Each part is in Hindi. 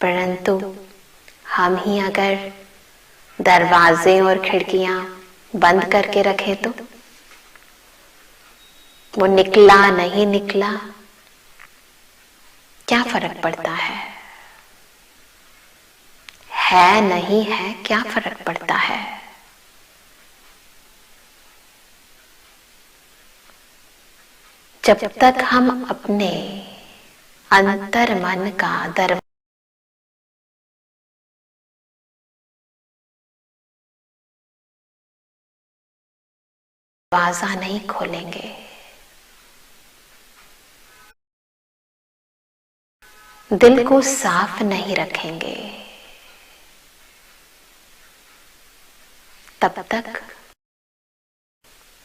परंतु हम ही अगर दरवाजे और खिड़कियां बंद करके रखें तो वो निकला नहीं निकला क्या फर्क पड़ता है नहीं है क्या फर्क पड़ता है। जब तक हम अपने अंतर मन का दरवाजा नहीं खोलेंगे, दिल को साफ नहीं रखेंगे, तब तक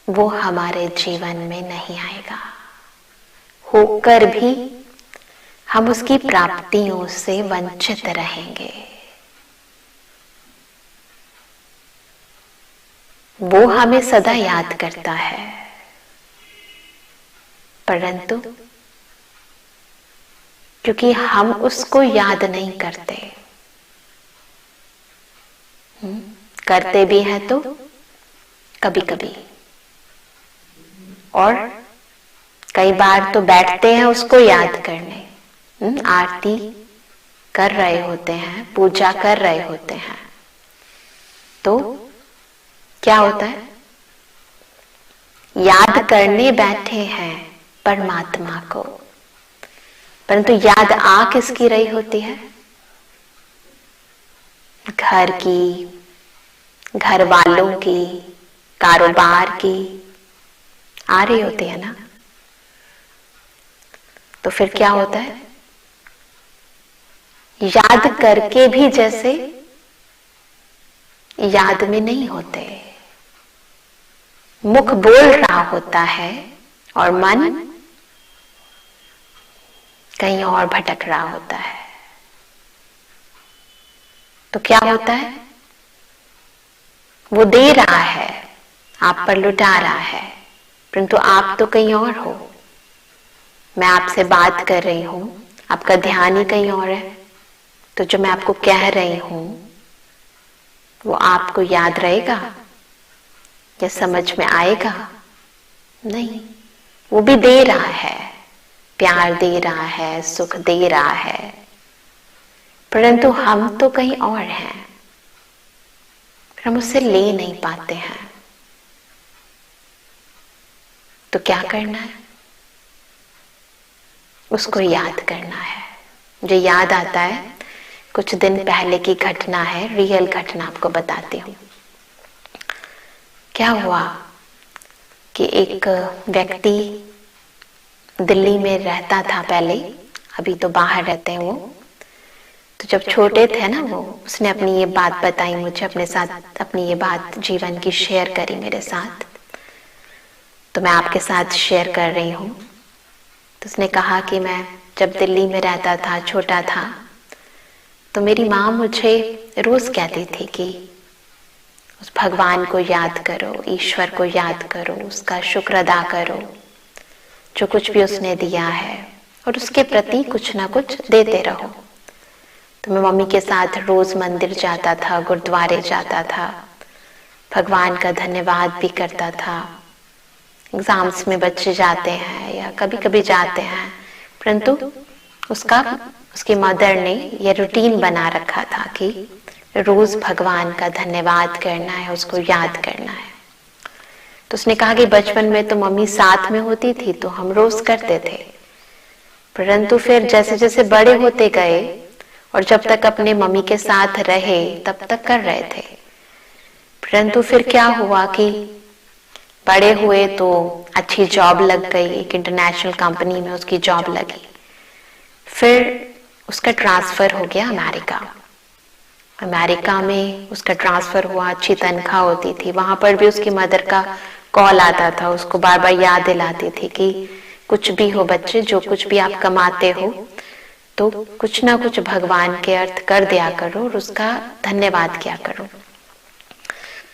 वो हमारे जीवन में नहीं आएगा। होकर भी हम उसकी प्राप्तियों से वंचित रहेंगे। वो हमें सदा याद करता है, परंतु क्योंकि हम उसको याद नहीं करते, करते भी हैं तो कभी कभी, और कई बार तो बैठते हैं उसको याद करने, आरती कर रहे होते हैं, पूजा कर रहे होते हैं, तो क्या होता है, याद करने बैठे हैं परमात्मा को, परंतु याद आ किसकी रही होती है, घर की, घर वालों की, कारोबार की आ रही होती है ना। तो फिर क्या होता है, याद करके भी जैसे याद में नहीं होते, मुख बोल रहा होता है और मन कहीं और भटक रहा होता है। तो क्या होता है, वो दे रहा है, आप पर लुटा रहा है, परंतु आप तो कहीं और हो। मैं आपसे बात कर रही हूं, आपका ध्यान ही कहीं और है, तो जो मैं आपको कह रही हूं वो आपको याद रहेगा या समझ में आएगा? नहीं, वो भी दे रहा है, प्यार दे रहा है, सुख दे रहा है, परंतु हम तो कहीं और हैं, हम उससे ले नहीं पाते हैं। तो क्या करना है, उसको याद करना है। जो याद आता है, कुछ दिन पहले की घटना है, रियल घटना आपको बताती हूँ। क्या हुआ कि एक व्यक्ति दिल्ली में रहता था पहले, अभी तो बाहर रहते हैं वो। तो जब छोटे थे ना वो, उसने अपनी ये बात बताई मुझे, अपने साथ अपनी ये बात जीवन की शेयर करी मेरे साथ, तो मैं आपके साथ शेयर कर रही हूँ। तो उसने कहा कि मैं जब दिल्ली में रहता था, छोटा था, तो मेरी माँ मुझे रोज कहती थी कि उस भगवान को याद करो, ईश्वर को याद करो, उसका शुक्र अदा करो, जो कुछ भी उसने दिया है, और उसके प्रति कुछ ना कुछ देते रहो। तो मैं मम्मी के साथ रोज मंदिर जाता था, गुरुद्वारे जाता था, भगवान का धन्यवाद भी करता था। एग्जाम्स में बच्चे जाते हैं या कभी कभी जाते हैं, परंतु उसकी मदर ने यह रूटीन बना रखा था कि रोज भगवान का धन्यवाद करना है, उसको याद करना है। तो उसने कहा कि बचपन में तो मम्मी साथ में होती थी तो हम रोज करते थे, परंतु फिर जैसे जैसे बड़े होते गए और जब तक अपने मम्मी के साथ रहे तब तक कर रहे थे, परंतु फिर क्या हुआ कि बड़े हुए तो अच्छी जॉब लग गई, एक इंटरनेशनल कंपनी में उसकी जॉब लगी, फिर उसका ट्रांसफर हो गया अमेरिका में उसका ट्रांसफर हुआ, अच्छी तनख्वाह होती थी। वहां पर भी उसकी मदर का कॉल आता था, उसको बार बार याद दिलाती थी कि कुछ भी हो बच्चे, जो कुछ भी आप कमाते हो तो कुछ ना कुछ भगवान के अर्थ कर दिया करो और उसका धन्यवाद किया करो।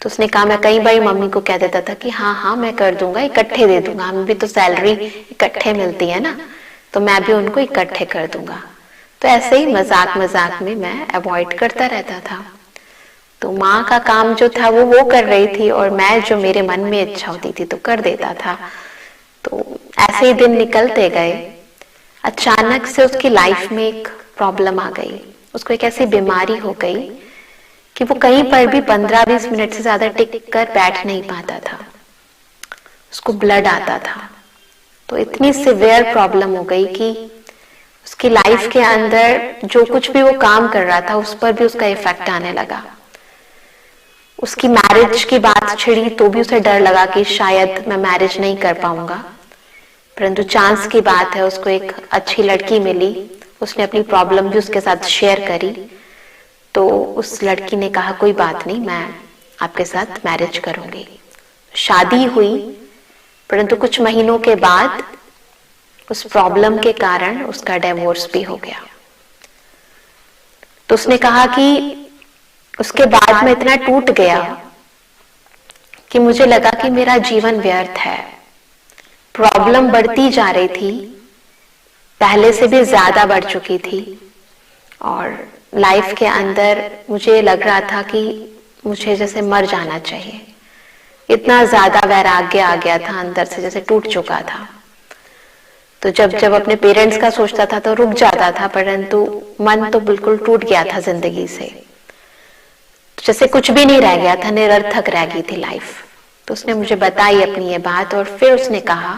तो उसने कहा, मैं कई बार मम्मी को कह देता था कि हाँ हाँ मैं कर दूंगा, इकट्ठे दे दूंगा, हमें भी तो सैलरी इकट्ठे मिलती है ना, तो मैं भी उनको इकट्ठे कर दूंगा। तो ऐसे ही मजाक मजाक में मैं अवॉइड करता रहता था। तो माँ का काम जो था वो कर रही थी और मैं जो मेरे मन में इच्छा होती थी तो कर देता था। तो ऐसे ही दिन निकलते गए। अचानक से उसकी लाइफ में एक प्रॉब्लम आ गई। उसको एक ऐसी बीमारी हो गई कि वो कहीं पर भी 15-20 मिनट से ज्यादा टिक कर बैठ नहीं पाता था। उसको ब्लड आता था। तो इतनी सिवियर प्रॉब्लम हो गई कि उसकी लाइफ के अंदर जो कुछ भी वो काम कर रहा था उस पर भी उसका इफेक्ट आने लगा। उसकी मैरिज की बात छिड़ी तो भी उसे डर लगा कि शायद मैं मैरिज नहीं कर पाऊंगा। परंतु चांस की बात है, उसको एक अच्छी लड़की मिली। उसने अपनी प्रॉब्लम भी उसके साथ शेयर करी। तो उस लड़की ने कहा कोई बात नहीं, मैं आपके साथ मैरिज करूंगी। शादी हुई, परंतु कुछ महीनों के बाद उस प्रॉब्लम के कारण उसका डिवोर्स भी हो गया। तो उसने कहा कि उसके बाद मैं इतना टूट गया कि मुझे लगा कि मेरा जीवन व्यर्थ है। प्रॉब्लम बढ़ती जा रही थी, पहले से भी ज्यादा बढ़ चुकी थी और लाइफ के अंदर मुझे लग रहा था कि मुझे जैसे मर जाना चाहिए। इतना ज्यादा वैराग्य आ गया था अंदर से, जैसे टूट चुका था। तो जब जब अपने पेरेंट्स का सोचता था तो रुक जाता था, परंतु मन तो बिल्कुल टूट गया था जिंदगी से। जैसे कुछ भी नहीं रह गया था, निरर्थक रह गई थी लाइफ। तो उसने मुझे बताई अपनी ये बात और फिर उसने कहा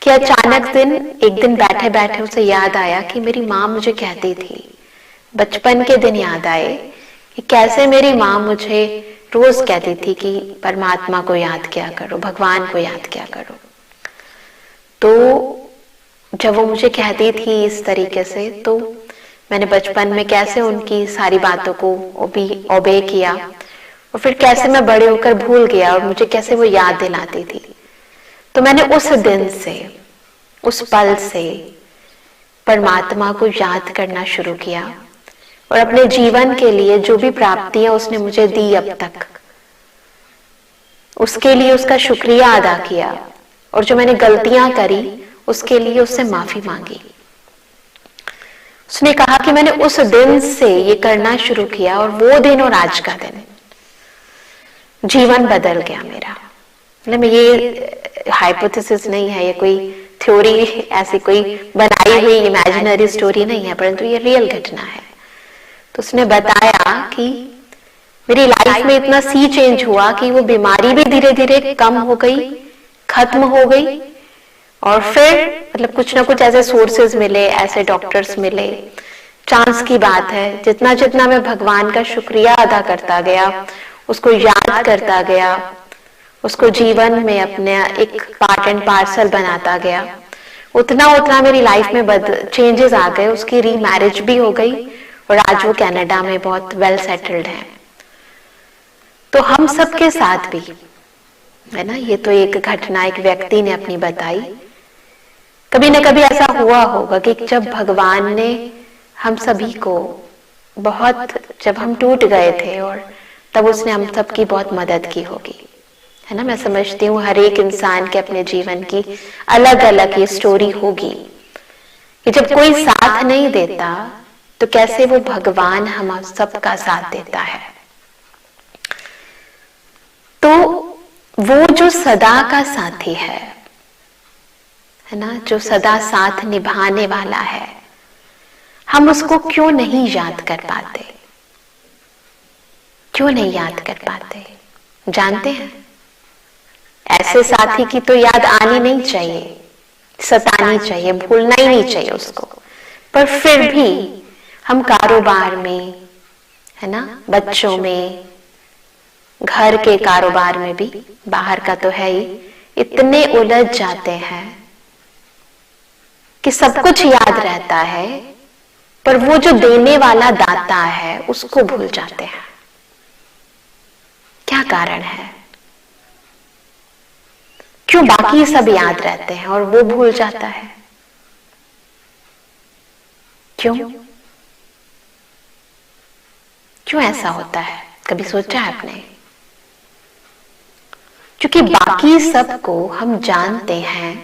कि अचानक एक दिन बैठे बैठे उसे याद आया कि मेरी माँ मुझे कहती थी, बचपन के दिन याद आए कि कैसे मेरी माँ मुझे रोज कहती थी कि परमात्मा को याद किया करो, भगवान को याद किया करो। तो जब वो मुझे कहती थी इस तरीके से, तो मैंने बचपन में कैसे उनकी सारी बातों को ओबे किया और फिर कैसे मैं बड़े होकर भूल गया और मुझे कैसे वो याद दिलाती थी। तो मैंने उस दिन से, उस पल से परमात्मा को याद करना शुरू किया और अपने जीवन के लिए जो भी प्राप्तियां उसने मुझे दी अब तक, उसके लिए उसका शुक्रिया अदा किया और जो मैंने गलतियां करी उसके लिए उससे माफी मांगी। उसने कहा कि मैंने उस दिन से ये करना शुरू किया और वो दिन और आज का दिन जीवन बदल गया मेरा। मतलब ये हाइपोथेसिस नहीं है, ये कोई थ्योरी, ऐसी कोई बनाई हुई इमेजिनरी स्टोरी नहीं है, परंतु ये रियल घटना है। तो उसने बताया कि मेरी लाइफ में इतना सी चेंज हुआ कि वो बीमारी भी धीरे धीरे कम हो गई, खत्म हो गई। और फिर मतलब कुछ ना कुछ ऐसे सोर्सेज मिले, ऐसे डॉक्टर्स मिले। चांस की बात है, जितना जितना मैं भगवान का शुक्रिया अदा करता गया, उसको याद करता गया, उसको जीवन में अपने एक पार्ट एंड पार्सल बनाता गया, उतना उतना मेरी लाइफ में चेंजेस आ गए। उसकी रीमैरिज भी हो गई और आज वो कनाडा में बहुत वेल सेटल्ड है। तो हम सबके साथ भी है ना, ये तो एक घटना एक व्यक्ति ने अपनी बताई। कभी न कभी ऐसा हुआ होगा कि जब भगवान ने हम सभी को बहुत, जब हम टूट गए थे और तब उसने हम सबकी बहुत मदद की होगी, है ना। मैं समझती हूँ हर एक इंसान के अपने जीवन की अलग अलग ये स्टोरी होगी कि जब कोई साथ नहीं देता तो कैसे वो भगवान हम सबका साथ देता है। तो वो जो सदा का साथी है ना, जो सदा साथ निभाने वाला है, हम उसको क्यों नहीं याद कर पाते? क्यों नहीं याद कर पाते? जानते हैं, ऐसे साथी की तो याद आनी नहीं चाहिए, सतानी चाहिए, भूलना ही नहीं चाहिए उसको। पर फिर भी हम कारोबार में, है ना, बच्चों में, घर के कारोबार में भी, बाहर का तो है ही, इतने उलझ जाते हैं कि सब कुछ याद रहता है, पर वो जो देने वाला दाता है उसको भूल जाते हैं। क्या कारण है? क्यों बाकी सब याद रहते हैं और वो भूल जाता है? क्यों क्यों ऐसा होता है? कभी सोचा है आपने? क्योंकि बाकी सबको हम जानते हैं,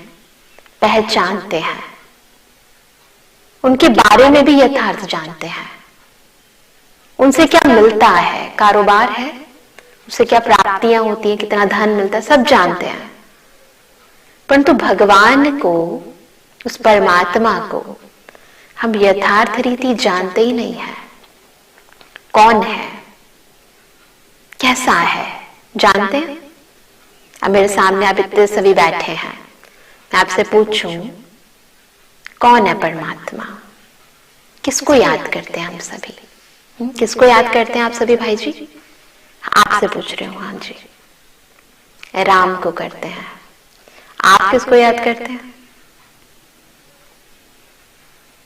पहचानते हैं, उनके बारे में भी यथार्थ जानते हैं। उनसे क्या मिलता है, कारोबार है, उससे क्या प्राप्तियां होती हैं, कितना धन मिलता है, सब जानते हैं। परंतु भगवान को, उस परमात्मा को हम यथार्थ रीति जानते ही नहीं है। कौन है, कैसा है, जानते हैं? अब मेरे सामने आप इतने सभी बैठे हैं, मैं आपसे पूछूं कौन है परमात्मा? किसको याद करते हैं हम सभी? किसको याद करते हैं आप सभी भाई जी? आपसे पूछ रहे हो। हाँ जी, राम को करते हैं। आप किसको याद करते हैं?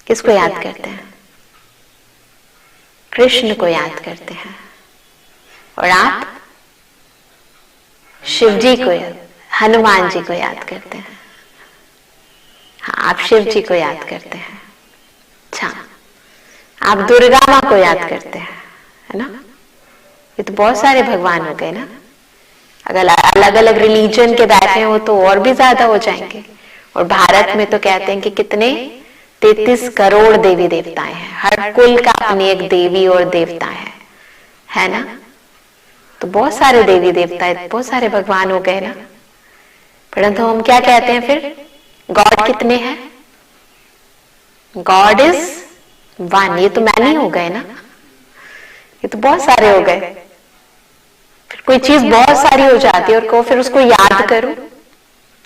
किसको याद करते हैं? कृष्ण को याद करते हैं। और आप? शिव जी को, हनुमान जी को याद करते हैं। हाँ, आप शिव जी को याद करते हैं। अच्छा, आप दुर्गा माँ को याद करते हैं, है ना? ये तो बहुत सारे भगवान हो गए ना। अगर अलग अलग रिलीजन के बैठे हो तो और भी ज्यादा हो जाएंगे। और भारत में तो कहते हैं कि कितने 33 करोड़ देवी देवताएं हैं। हर कुल का अपनी एक देवी और देवता है ना? तो बहुत सारे देवी देवता, बहुत सारे भगवान हो गए ना। परंतु हम क्या कहते हैं फिर? गॉड कितने हैं? God is one. ये तो मैनी हो गए ना, ये तो बहुत सारे हो गए। फिर कोई चीज बहुत सारी हो जाती है और को फिर उसको याद करो।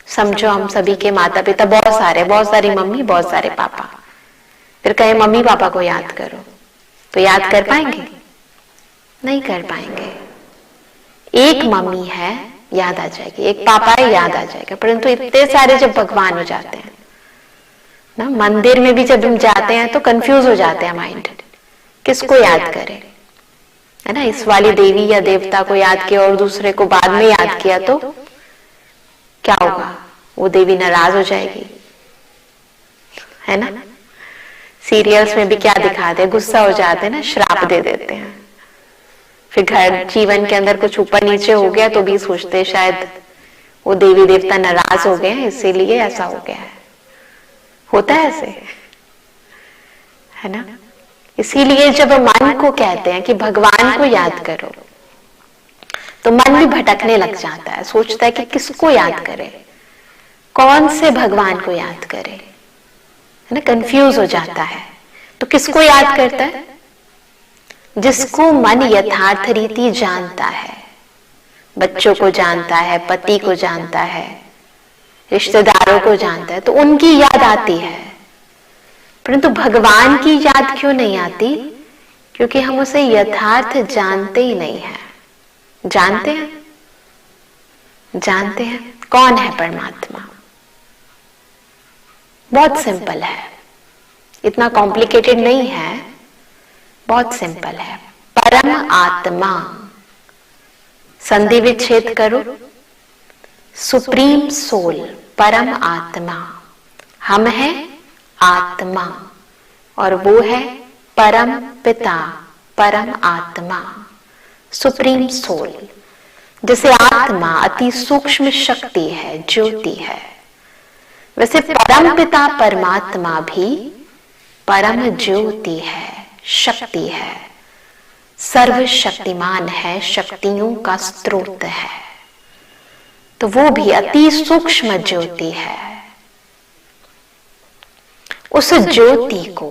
समझो हम सभी के माता पिता बहुत सारे, बहुत सारी मम्मी, बहुत सारे पापा। फिर कहे मम्मी पापा को याद करो, तो याद कर पाएंगे? नहीं कर पाएंगे। एक मम्मी है, याद आ जाएगी, एक पापा है, याद आ जाएगा। परंतु इतने सारे जब भगवान हो जाते हैं ना, मंदिर में भी जब हम जाते हैं तो कंफ्यूज हो जाते हैं माइंड, किसको याद करें, है ना? इस वाली देवी या देवता को याद किया और दूसरे को बाद में याद किया तो क्या होगा? वो देवी नाराज हो जाएगी, है ना? सीरियल्स में भी क्या दिखाते हैं? गुस्सा हो जाते हैं ना, श्राप दे देते हैं। फिर घर जीवन के अंदर कुछ ऊपर नीचे हो गया तो भी सोचते हैं शायद वो देवी देवता नाराज हो गए हैं, इसीलिए ऐसा हो गया है। होता है ऐसे, है ना? इसीलिए जब मन को कहते हैं कि भगवान को याद करो तो मन भी भटकने लग जाता है, सोचता है कि किसको याद करे, कौन से भगवान को याद करे, है ना? कंफ्यूज हो जाता है। तो किसको याद करता है? जिसको मन यथार्थ रीति जानता है। बच्चों को जानता है, पति को जानता है, रिश्तेदारों को जानता है, तो उनकी याद आती है। परंतु भगवान की याद क्यों नहीं आती? क्योंकि हम उसे यथार्थ जानते ही नहीं है। जानते हैं? जानते हैं कौन है परमात्मा? बहुत सिंपल है, इतना कॉम्प्लिकेटेड नहीं है, बहुत सिंपल है। परम आत्मा, संधि विच्छेद करो, सुप्रीम सोल, परम आत्मा। हम हैं आत्मा और वो है परम पिता, परम आत्मा, सुप्रीम सोल। जैसे आत्मा अति सूक्ष्म शक्ति है, ज्योति है, वैसे परम पिता परमात्मा भी परम ज्योति है, शक्ति है, सर्वशक्तिमान है, शक्तियों का स्रोत है। तो वो भी अति सूक्ष्म ज्योति है। उस ज्योति को,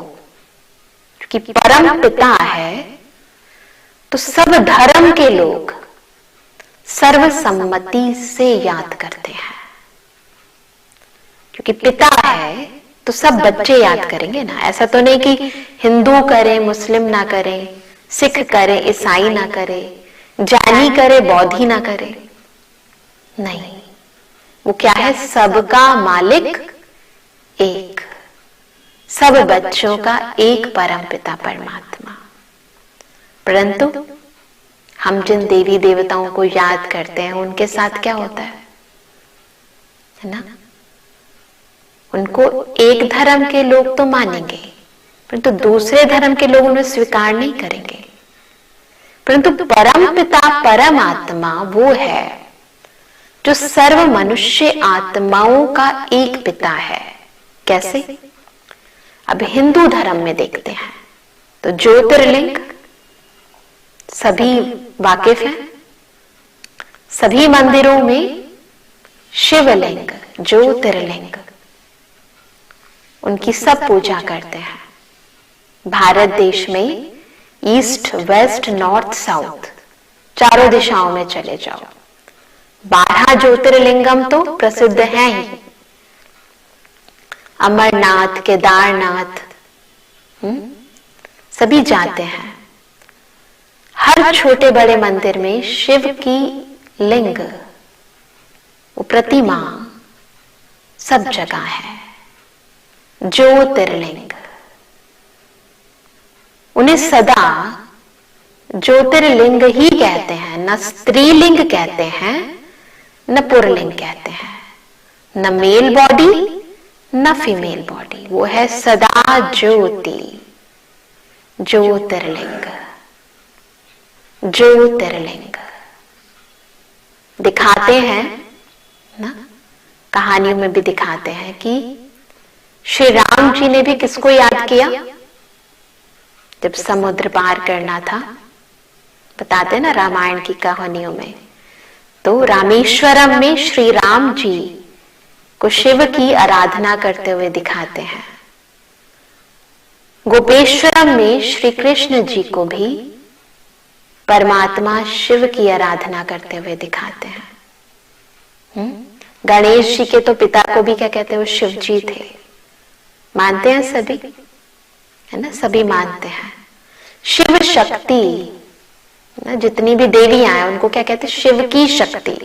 क्योंकि परम पिता है, तो सब धर्म के लोग सर्वसम्मति से याद करते हैं। क्योंकि पिता है तो सब बच्चे याद करेंगे ना। ऐसा तो नहीं कि हिंदू करे, मुस्लिम ना करे, सिख करे, ईसाई ना करे, जैनी करे, बौद्धि ना करे। नहीं, वो क्या है? सबका मालिक एक, सब बच्चों का एक परम पिता परमात्मा। परंतु हम जिन देवी देवताओं को याद करते हैं उनके साथ क्या होता है ना? उनको एक धर्म के लोग तो मानेंगे, परंतु दूसरे धर्म के लोग उन्हें स्वीकार नहीं करेंगे। परंतु परम पिता परमात्मा वो है जो सर्व मनुष्य आत्माओं का एक पिता है। कैसे? अब हिंदू धर्म में देखते हैं तो ज्योतिर्लिंग सभी वाकिफ हैं। सभी मंदिरों में शिवलिंग, ज्योतिर्लिंग, उनकी सब पूजा करते हैं। भारत देश में ईस्ट, वेस्ट, नॉर्थ, साउथ, चारों दिशाओं में चले जाओ, 12 ज्योतिर्लिंगम तो प्रसिद्ध हैं ही। अमरनाथ, केदारनाथ, सभी जाते हैं। हर छोटे बड़े मंदिर में शिव की लिंग, वो प्रतिमा सब जगह है। ज्योतिर्लिंग, उन्हें सदा ज्योतिर्लिंग ही कहते हैं, न स्त्रीलिंग कहते हैं न पुरलिंग कहते हैं, न मेल बॉडी न फीमेल बॉडी, वो है सदा ज्योति, ज्योतिर्लिंग, ज्योतिर्लिंग। दिखाते हैं ना, कहानियों में भी दिखाते हैं कि श्री राम जी ने भी किसको याद किया जब समुद्र पार करना था, बताते ना रामायण की कहानियों में। तो रामेश्वरम में श्री राम जी को शिव की आराधना करते हुए दिखाते हैं। गोपेश्वरम में श्री कृष्ण जी को भी परमात्मा शिव की आराधना करते हुए दिखाते हैं। गणेश जी के तो पिता को भी क्या कहते हैं, वो शिव जी थे, मानते हैं सभी, है ना, सभी मानते हैं। शिव शक्ति ना, जितनी भी देवियां हैं उनको क्या कहते हैं, शिव की शक्ति,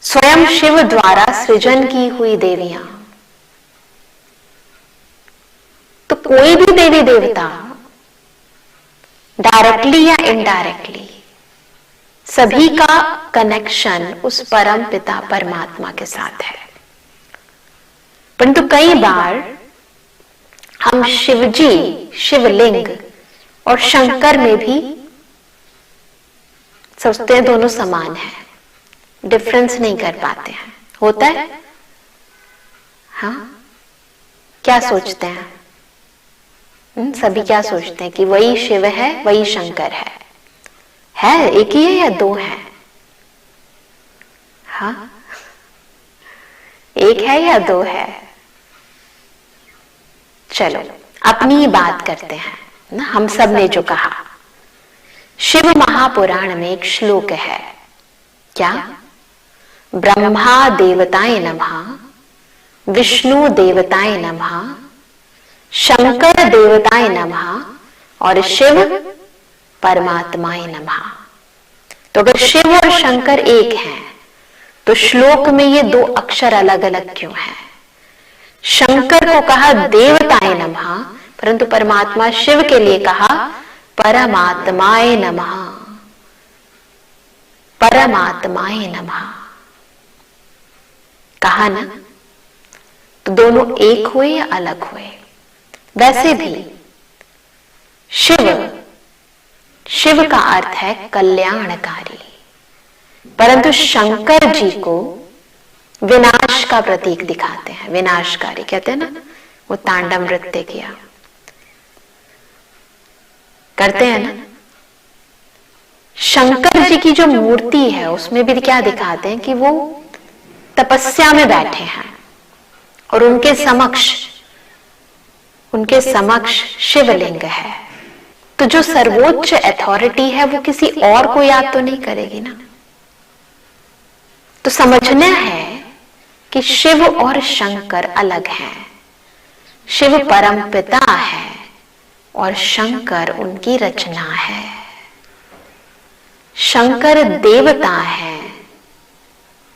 स्वयं शिव द्वारा सृजन की हुई देवियां। तो कोई भी देवी देवता डायरेक्टली या इनडायरेक्टली सभी का कनेक्शन उस परम पिता परमात्मा के साथ है। परंतु कई बार हम शिवजी, शिवलिंग और शंकर में भी सोचते हैं दोनों समान है, डिफरेंस नहीं कर पाते हैं। होता है? हाँ, क्या सोचते हैं? सभी क्या सोचते हैं कि वही शिव है, वही शंकर है एक ही है या दो है? हाँ, एक है या दो है? चलो अपनी बात करते हैं ना, हम सब ने जो कहा। शिव महापुराण में एक श्लोक है, क्या? ब्रह्मा देवताय नमः, विष्णु देवताय नमः, शंकर देवताय नमः और शिव परमात्माय नमः। तो अगर शिव और शंकर एक हैं तो श्लोक में ये दो अक्षर अलग अलग क्यों हैं? शंकर को कहा देवताय नमः, परंतु परमात्मा शिव के लिए कहा परमात्माय नमः, परमात्माय नमः कहा ना। तो दोनों एक हुए या अलग हुए? वैसे भी शिव का अर्थ है कल्याणकारी, परंतु शंकर जी को विनाश का प्रतीक दिखाते हैं। विनाशकारी कहते हैं ना, वो तांडव नृत्य किया करते हैं ना। शंकर जी की जो मूर्ति है उसमें भी क्या दिखाते हैं कि वो तपस्या में बैठे हैं और उनके समक्ष शिवलिंग है। तो जो सर्वोच्च अथॉरिटी है वो किसी और को याद तो नहीं करेगी ना। तो समझना है कि शिव और शंकर अलग हैं। शिव परम पिता है और शंकर उनकी रचना है। शंकर देवता है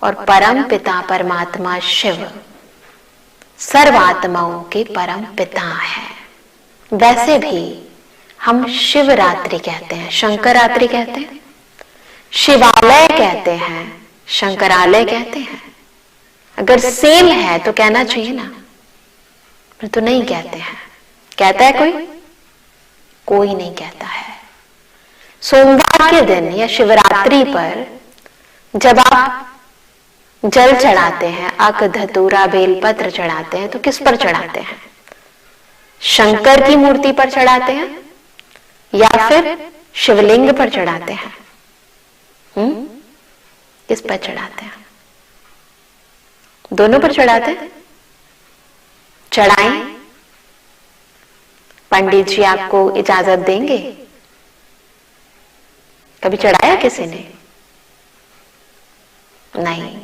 और परम पिता परमात्मा शिव सर्वात्माओं के परम पिता है। वैसे भी हम शिवरात्रि कहते हैं, शंकरात्रि कहते हैं, शिवालय कहते हैं, शंकरालय कहते हैं। अगर सेम है तो कहना चाहिए ना, तो नहीं कहते हैं। कहता है कोई? कोई नहीं कहता है। सोमवार के दिन या शिवरात्रि पर जब आप जल चढ़ाते हैं, अक धतूरा बेलपत्र चढ़ाते हैं, तो किस पर चढ़ाते हैं? शंकर की मूर्ति पर चढ़ाते हैं या फिर शिवलिंग पर चढ़ाते हैं? किस पर चढ़ाते हैं? दोनों पर चढ़ाते हैं। चढ़ाएं, पंडित जी आपको इजाजत देंगे? कभी चढ़ाया किसी ने? नहीं।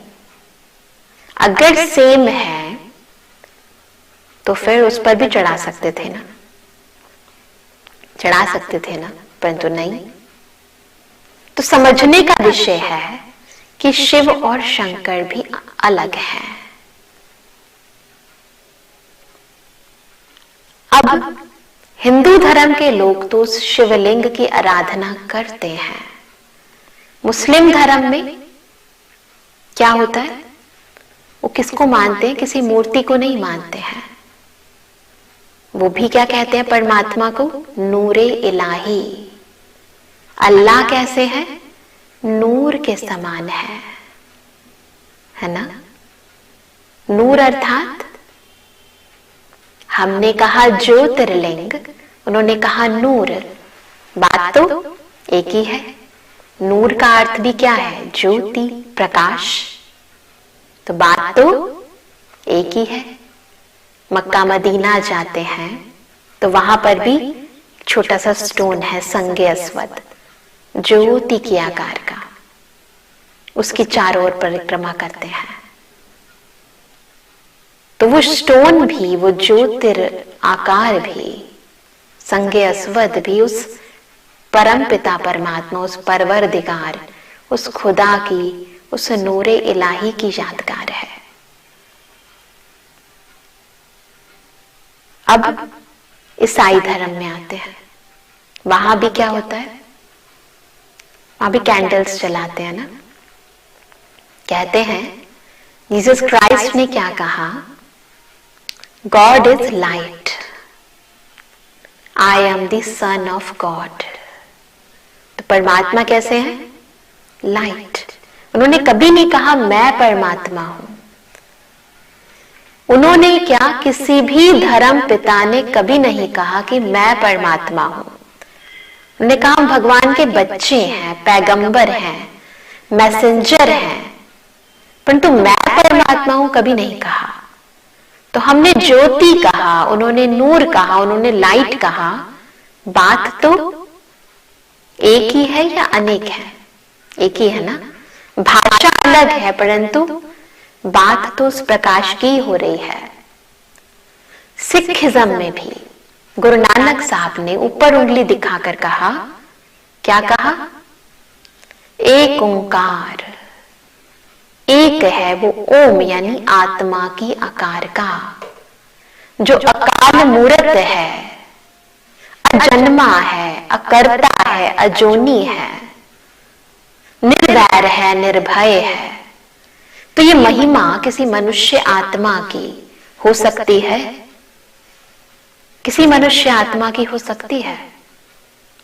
अगर सेम है तो फिर उस पर भी चढ़ा सकते थे ना, चढ़ा सकते थे ना, परंतु नहीं। तो समझने का विषय है कि शिव और शंकर भी अलग हैं। अब हिंदू धर्म के लोग तो उस शिवलिंग की आराधना करते हैं। मुस्लिम धर्म में क्या होता है? वो किसको मानते हैं? किसी मूर्ति को नहीं मानते हैं। वो भी क्या कहते हैं परमात्मा को? नूरे इलाही। अल्लाह कैसे है? नूर के समान है ना? नूर अर्थात, हमने कहा ज्योतिर्लिंग, उन्होंने कहा नूर। बात तो एक ही है। नूर का अर्थ भी क्या है? ज्योति, प्रकाश। तो बात तो एक ही है। मक्का मदीना जाते हैं तो वहां पर भी छोटा सा स्टोन है संगे अस्वद, ज्योति के आकार का, उसकी चारों ओर परिक्रमा करते हैं। तो वो स्टोन भी, वो ज्योतिर आकार भी, संगे अस्वद भी उस परम पिता परमात्मा, उस परवरदिगार, उस खुदा की, उस नूरे इलाही की यादगार है। अब ईसाई धर्म में आते हैं। वहां भी क्या होता है? वहां भी कैंडल्स जलाते हैं ना। कहते हैं जीसस क्राइस्ट ने क्या कहा? God is light, I am the son of God. तो परमात्मा कैसे हैं? लाइट। उन्होंने कभी नहीं कहा मैं परमात्मा हूं। उन्होंने क्या, किसी भी धर्म पिता ने कभी नहीं कहा कि मैं परमात्मा हूं। उन्होंने कहा हम भगवान के बच्चे हैं, पैगंबर हैं, मैसेंजर हैं, परंतु मैं परमात्मा हूं कभी नहीं कहा। तो हमने ज्योति कहा, उन्होंने नूर कहा, उन्होंने लाइट कहा। बात तो एक ही है या अनेक है? एक ही है ना। भाषा अलग है परंतु बात तो उस प्रकाश की हो रही है। सिखिज्म में भी गुरु नानक साहब ने ऊपर उंगली दिखाकर कहा, क्या कहा? एक ओंकार, एक है वो ओम, यानी आत्मा की आकार का, जो अकाल मूर्त है, अजन्मा है, अकर्ता है, अजोनी है, निर्वैर है, निर्भय है। तो ये महिमा किसी मनुष्य आत्मा की हो सकती है? किसी मनुष्य आत्मा की हो सकती है?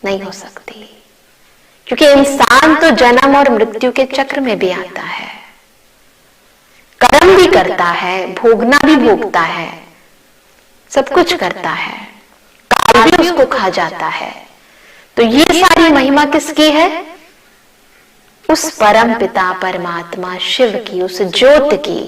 नहीं हो सकती, क्योंकि इंसान तो जन्म और मृत्यु के चक्र में भी आता है, कर्म भी करता है, भोगना भी भोगता है, सब कुछ करता है, काल भी उसको खा जाता है। तो ये सारी महिमा किसकी है? उस परम पिता परमात्मा शिव की, उस ज्योत की।